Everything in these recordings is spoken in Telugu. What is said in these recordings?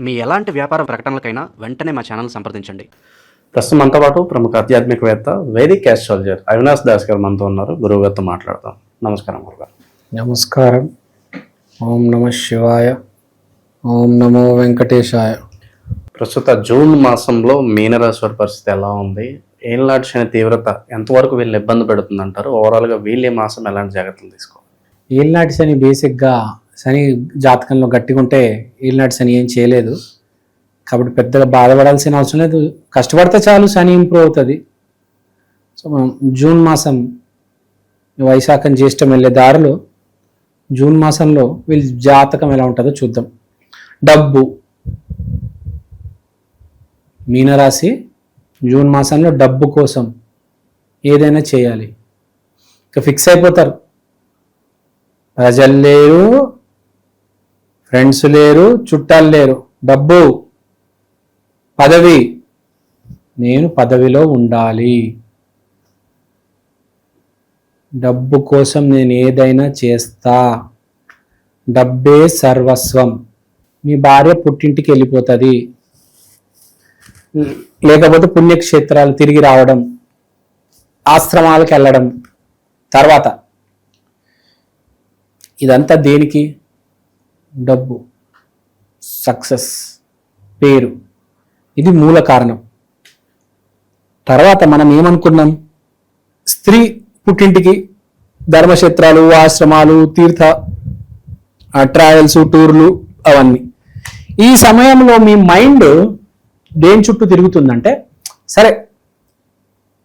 మీ ఎలాంటి వ్యాపార ప్రకటనలకైనా వెంటనే మా ఛానల్ సంప్రదించండి. ప్రస్తుతం మనతో పాటు ప్రముఖ ఆధ్యాత్మికవేత్త వైదిక్ ఆస్ట్రాలజర్ అవినాష్ దాస్ గారు మనతో ఉన్నారు. గురువు గారితో మాట్లాడతాం. నమస్కారం గురుగారు. నమస్కారం. ఓం నమ శివాయ. ఓం నమో వెంకటేశాయ. ప్రస్తుత జూన్ మాసంలో మీనరాశి వారి పరిస్థితి ఎలా ఉంది? ఏళ్ళనాటి శని తీవ్రత ఎంతవరకు వీళ్ళు ఇబ్బంది పెడుతుంది అంటారు? ఓవరాల్గా వీళ్ళు ఈ మాసం ఎలాంటి జాగ్రత్తలు తీసుకోవాలి? ఏళ్ళనాటి శని బేసిక్గా శని జాతకంలో గట్టిగా ఉంటే ఏళ్ళనాటి శని ఏం చేయలేదు కాబట్టి పెద్దగా బాధపడాల్సిన అవసరం లేదు. కష్టపడితే చాలు, శని ఇంప్రూవ్ అవుతుంది. సో మనం జూన్ మాసం వైశాఖం జ్యేష్టం వెళ్ళే దారిలో జూన్ మాసంలో వీళ్ళ జాతకం ఎలా ఉంటుందో చూద్దాం. డబ్బు, మీనరాశి జూన్ మాసంలో డబ్బు కోసం ఏదైనా చేయాలి. ఇక ఫిక్స్ అయిపోతారు. ప్రజలు లేరు, ఫ్రెండ్స్ లేరు, చుట్టాలు లేరు. డబ్బు, పదవి, నేను పదవిలో ఉండాలి, డబ్బు కోసం నేను ఏదైనా చేస్తా, డబ్బే సర్వస్వం. మీ భార్య పుట్టింటికి వెళ్ళిపోతుంది, లేకపోతే పుణ్యక్షేత్రాలు తిరిగి రావడం, ఆశ్రమాలకు వెళ్ళడం. తర్వాత ఇదంతా దేనికి? డబ్బు, సక్సెస్, పేరు. ఇది మూల కారణం. తర్వాత మనం ఏమనుకున్నాం? స్త్రీ పుట్టింటికి ధర్మక్షేత్రాలు, ఆశ్రమాలు, తీర్థ ట్రావెల్స్, టూర్లు, అవన్నీ. ఈ సమయంలో మీ మైండ్ దేని చుట్టూ తిరుగుతుందంటే, సరే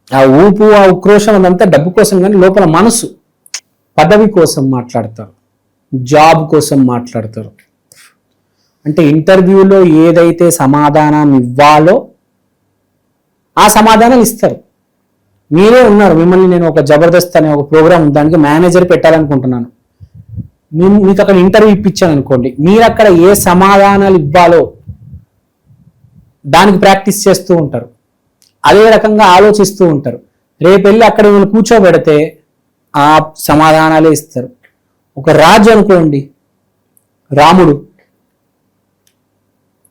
ఆ ఊపు, ఆ ఉక్రోషం అదంతా డబ్బు కోసం, కానీ లోపల మనసు పదవి కోసం మాట్లాడతారు, జాబ్ కోసం మాట్లాడతారు. అంటే ఇంటర్వ్యూలో ఏదైతే సమాధానం ఇవ్వాలో ఆ సమాధానం ఇస్తారు. మీరే ఉన్నారు, మిమ్మల్ని నేను ఒక జబర్దస్త్ అనే ఒక ప్రోగ్రామ్ దానికి మేనేజర్ పెట్టాలనుకుంటున్నాను. మీకు అక్కడ ఇంటర్వ్యూ ఇప్పించాను అనుకోండి, మీరు అక్కడ ఏ సమాధానాలు ఇవ్వాలో దానికి ప్రాక్టీస్ చేస్తూ ఉంటారు, అదే రకంగా ఆలోచిస్తూ ఉంటారు. రేపు వెళ్ళి అక్కడ మిమ్మల్ని కూర్చోబెడితే ఆ సమాధానాలే ఇస్తారు. ఒక రాజు అనుకోండి, రాముడు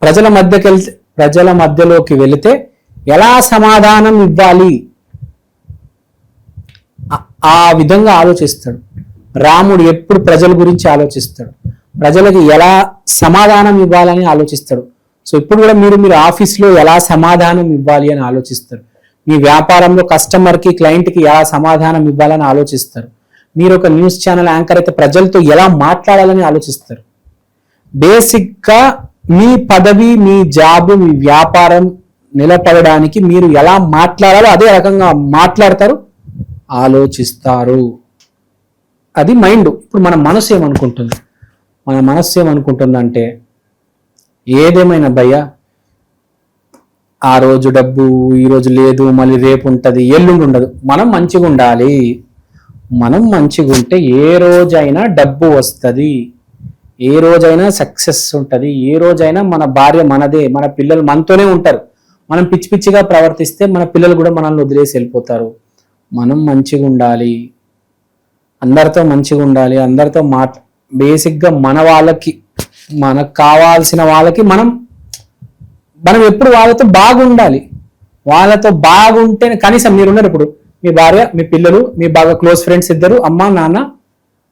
ప్రజల మధ్యలోకి వెళితే ఎలా సమాధానం ఇవ్వాలి ఆ విధంగా ఆలోచిస్తాడు. రాముడు ఎప్పుడు ప్రజల గురించి ఆలోచిస్తాడు, ప్రజలకు ఎలా సమాధానం ఇవ్వాలని ఆలోచిస్తాడు. సో ఇప్పుడు కూడా మీరు ఆఫీస్లో ఎలా సమాధానం ఇవ్వాలి అని ఆలోచిస్తారు. మీ వ్యాపారంలో కస్టమర్కి, క్లయింట్కి ఎలా సమాధానం ఇవ్వాలని ఆలోచిస్తారు. మీరు ఒక న్యూస్ ఛానల్ యాంకర్ అయితే ప్రజలతో ఎలా మాట్లాడాలని ఆలోచిస్తారు. బేసిక్గా మీ పదవి, మీ జాబ్, మీ వ్యాపారం నిలబడడానికి మీరు ఎలా మాట్లాడాలో అదే రకంగా మాట్లాడతారు, ఆలోచిస్తారు. అది మైండ్. ఇప్పుడు మన మనసు ఏమనుకుంటుంది? మన మనస్సు ఏమనుకుంటుందంటే, ఏదేమైనా భయ్యా, ఆ రోజు డబ్బు ఈరోజు లేదు, మళ్ళీ రేపు ఉంటుంది, ఎల్లుండి ఉండదు. మనం మంచిగా ఉండాలి. మనం మంచిగా ఉంటే ఏ రోజైనా డబ్బు వస్తుంది, ఏ రోజైనా సక్సెస్ ఉంటుంది, ఏ రోజైనా మన భార్య మనదే, మన పిల్లలు మనతోనే ఉంటారు. మనం పిచ్చి పిచ్చిగా ప్రవర్తిస్తే మన పిల్లలు కూడా మనల్ని వదిలేసి వెళ్ళిపోతారు. మనం మంచిగా ఉండాలి, అందరితో మంచిగా ఉండాలి, అందరితో బేసిక్గా మన వాళ్ళకి, మనకు కావాల్సిన వాళ్ళకి మనం ఎప్పుడు వాళ్ళతో బాగుండాలి. వాళ్ళతో బాగుంటే కనీసం మీరున్నారు ఇప్పుడు, మీ భార్య, మీ పిల్లలు, మీ బాగా క్లోజ్ ఫ్రెండ్స్ ఇద్దరు, అమ్మ నాన్న,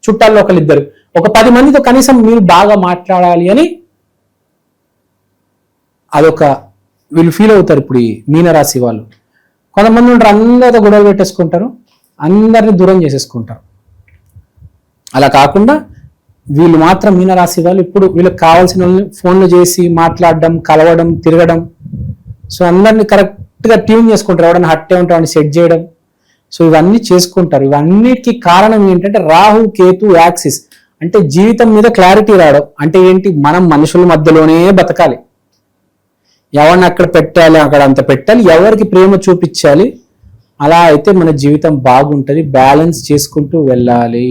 చుట్టాల్లో ఒకళ్ళిద్దరు, ఒక 10 మందితో కనీసం మీరు బాగా మాట్లాడాలి అని అదొక వీళ్ళు ఫీల్ అవుతారు. ఇప్పుడు ఈ మీనరాశి వాళ్ళు కొంతమంది ఉంటారు, అందరితో గొడవలు పెట్టేసుకుంటారు, అందరిని దూరం చేసేసుకుంటారు. అలా కాకుండా వీళ్ళు మాత్రం మీనరాశి వాళ్ళు ఇప్పుడు వీళ్ళకి కావాల్సిన వాళ్ళని ఫోన్లు చేసి మాట్లాడడం, కలవడం, తిరగడం. సో అందరినీ కరెక్ట్గా ట్యూన్ చేసుకుంటారు. ఎవరైనా హట్టే ఉంటే వాడిని సెట్ చేయడం. సో ఇవన్నీ చేసుకుంటారు. ఇవన్నిటికీ కారణం ఏంటంటే రాహు, కేతు యాక్సిస్. అంటే జీవితం మీద క్లారిటీ రావడం. అంటే ఏంటి? మనం మనుషుల మధ్యలోనే బతకాలి, ఎవరిని అక్కడ పెట్టాలి, అక్కడ అంత పెట్టాలి, ఎవరికి ప్రేమ చూపించాలి. అలా అయితే మన జీవితం బాగుంటుంది. బ్యాలెన్స్ చేసుకుంటూ వెళ్ళాలి.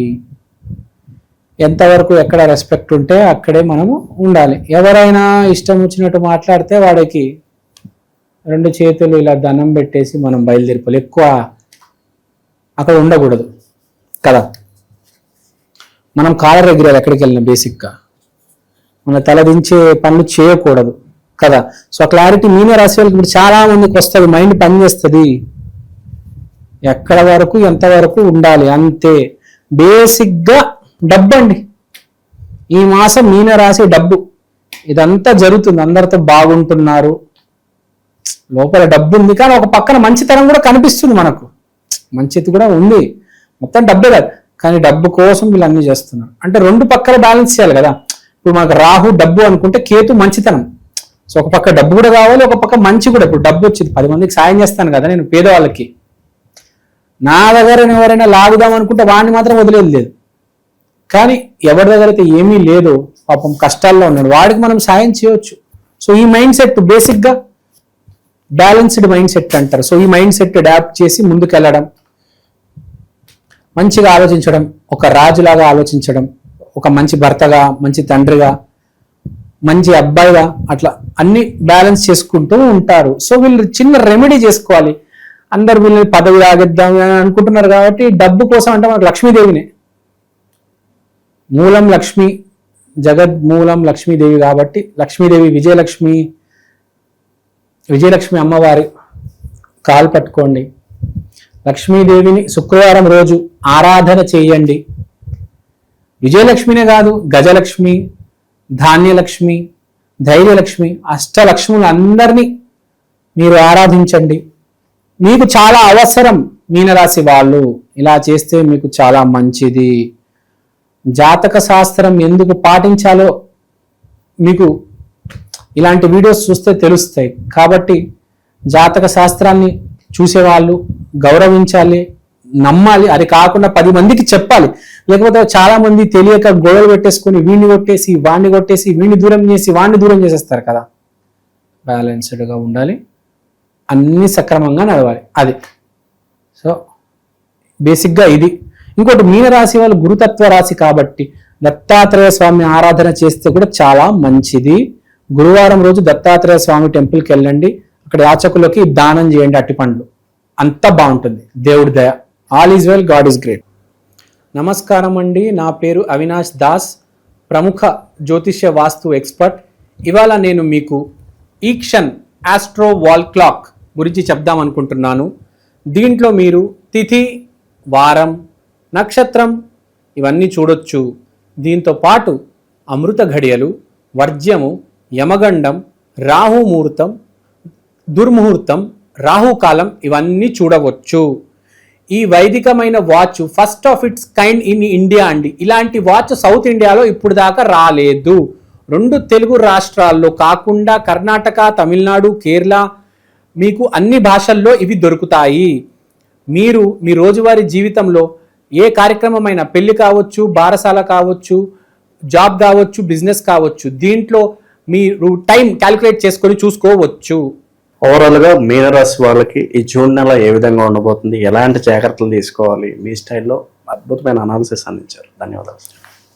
ఎంతవరకు ఎక్కడ రెస్పెక్ట్ ఉంటే అక్కడే మనము ఉండాలి. ఎవరైనా ఇష్టం వచ్చినట్టు మాట్లాడితే వాడికి 2 చేతులు ఇలా దండం పెట్టేసి మనం బయలుదేరిపోవాలి. ఎక్కువ అక్కడ ఉండకూడదు కదా. మనం కాలర్ ఎగిరాలి ఎక్కడికి వెళ్ళినా. బేసిక్గా మన తల దించే పనులు చేయకూడదు. కదా. సో ఆ క్లారిటీ మీన రాశి వాళ్ళకి ఇప్పుడు చాలా మందికి వస్తుంది, మైండ్ పనిచేస్తుంది. ఎక్కడ వరకు ఎంతవరకు ఉండాలి అంతే. బేసిక్గా డబ్బు అండి, ఈ మాసం మీన రాశి డబ్బు, ఇదంతా జరుగుతుంది. అందరితో బాగుంటున్నారు, లోపల డబ్బు ఉంది, కానీ ఒక పక్కన మంచితనం కూడా కనిపిస్తుంది మనకు, మంచిది కూడా ఉంది. మొత్తం డబ్బే కాదు, కానీ డబ్బు కోసం వీళ్ళు అన్ని చేస్తున్నారు. అంటే రెండు పక్కల బ్యాలెన్స్ చేయాలి కదా. ఇప్పుడు మనకు రాహు డబ్బు అనుకుంటే కేతు మంచితనం. సో ఒక పక్క డబ్బు కూడా కావాలి, ఒక పక్క మంచి కూడా. ఇప్పుడు డబ్బు వచ్చింది, 10 మందికి సాయం చేస్తాను కదా నేను, పేదవాళ్ళకి. నా దగ్గర ఎవరైనా లాగుదాం అనుకుంటే వాడిని మాత్రం వదిలేదు లేదు. కానీ ఎవరి దగ్గర అయితే ఏమీ లేదు, పాపం కష్టాల్లో ఉన్నాడు, వాడికి మనం సాయం చేయవచ్చు. సో ఈ మైండ్ సెట్ బేసిక్గా బ్యాలెన్స్డ్ మైండ్ సెట్ అంటారు. సో ఈ మైండ్ సెట్ అడాప్ట్ చేసి ముందుకెళ్ళడం, మంచిగా ఆలోచించడం, ఒక రాజులాగా ఆలోచించడం, ఒక మంచి భర్తగా, మంచి తండ్రిగా, మంచి అబ్బాయిగా, అట్లా అన్ని బ్యాలెన్స్ చేసుకుంటూ ఉంటారు. సో వీళ్ళు చిన్న రెమెడీ చేసుకోవాలి. అందరు వీళ్ళని పదవి ఆగిద్దాం అని అనుకుంటున్నారు కాబట్టి డబ్బు కోసం అంటే మనకు లక్ష్మీదేవినే మూలం, లక్ష్మి జగద్మూలం లక్ష్మీదేవి కాబట్టి లక్ష్మీదేవి విజయలక్ష్మి అమ్మవారి కాలు పట్టుకోండి. లక్ష్మీదేవిని శుక్రవారం రోజు ఆరాధన చేయండి. విజయలక్ష్మినే కాదు, గజలక్ష్మి, ధాన్యలక్ష్మి, ధైర్యలక్ష్మి, అష్టలక్ష్ములు అందరినీ మీరు ఆరాధించండి. మీకు చాలా అవసరం మీనరాశి వాళ్ళు, ఇలా చేస్తే మీకు చాలా మంచిది. జాతక శాస్త్రం ఎందుకు పాటించాలో మీకు ఇలాంటి వీడియోస్ చూస్తే తెలుస్తాయి. కాబట్టి జాతక శాస్త్రాన్ని చూసేవాళ్ళు గౌరవించాలి, నమ్మాలి. అది కాకుండా 10 మందికి చెప్పాలి. లేకపోతే చాలా మంది తెలియక గొడవలు పెట్టేసుకొని వీడిని కొట్టేసి వాడిని కొట్టేసి వీడిని దూరం చేసి వాడిని దూరం చేసేస్తారు కదా. బ్యాలెన్స్డ్గా ఉండాలి, అన్ని సక్రమంగా నడవాలి. అది సో బేసిక్గా ఇది. ఇంకోటి మీనరాశి వాళ్ళు గురుతత్వ రాశి కాబట్టి దత్తాత్రేయ స్వామి ఆరాధన చేస్తే కూడా చాలా మంచిది. గురువారం రోజు దత్తాత్రేయ స్వామి టెంపుల్కి వెళ్ళండి, అక్కడ యాచకులకి దానం చేయండి అట్టిపండ్లు, అంతా బాగుంటుంది. దేవుడి దయ. All is well, God is great. నమస్కారం అండి, నా పేరు అవినాష్ దాస్, ప్రముఖ జ్యోతిష్య వాస్తు ఎక్స్పర్ట్. ఇవాళ నేను మీకు ఈక్షన్ ఆస్ట్రో వాల్ క్లాక్ గురించి చెప్దాం అనుకుంటున్నాను. దీంట్లో మీరు తిథి, వారం, నక్షత్రం ఇవన్నీ చూడొచ్చు. దీంతో పాటు అమృత ఘడియలు, వర్జ్యము, యమగండం, రాహుముహూర్తం, దుర్ముహూర్తం, రాహుకాలం ఇవన్నీ చూడవచ్చు. ఈ వైదికమైన watch first of its kind in India అండి. ఇలాంటి వాచ్ సౌత్ ఇండియాలో ఇప్పుడు దాకా రాలేదు. 2 తెలుగు రాష్ట్రాల్లో కాకుండా కర్ణాటక, తమిళనాడు, కేరళ, మీకు అన్ని భాషల్లో ఇవి దొరుకుతాయి. మీరు మీ రోజువారీ జీవితంలో ఏ కార్యక్రమమైనా, పెళ్లి కావచ్చు, బారసాల కావచ్చు, జాబ్ కావచ్చు, బిజినెస్ కావచ్చు, దీంట్లో మీరు టైం క్యాలిక్యులేట్ చేసుకొని చూసుకోవచ్చు. ఓవరాల్గా మీనరాశి వాళ్ళకి ఈ జూన్ నెల ఏ విధంగా ఉండబోతుంది, ఎలాంటి జాగ్రత్తలు తీసుకోవాలి, మీ స్టైల్లో అద్భుతమైన అనాలిసిస్ అందించారు. ధన్యవాదాలు.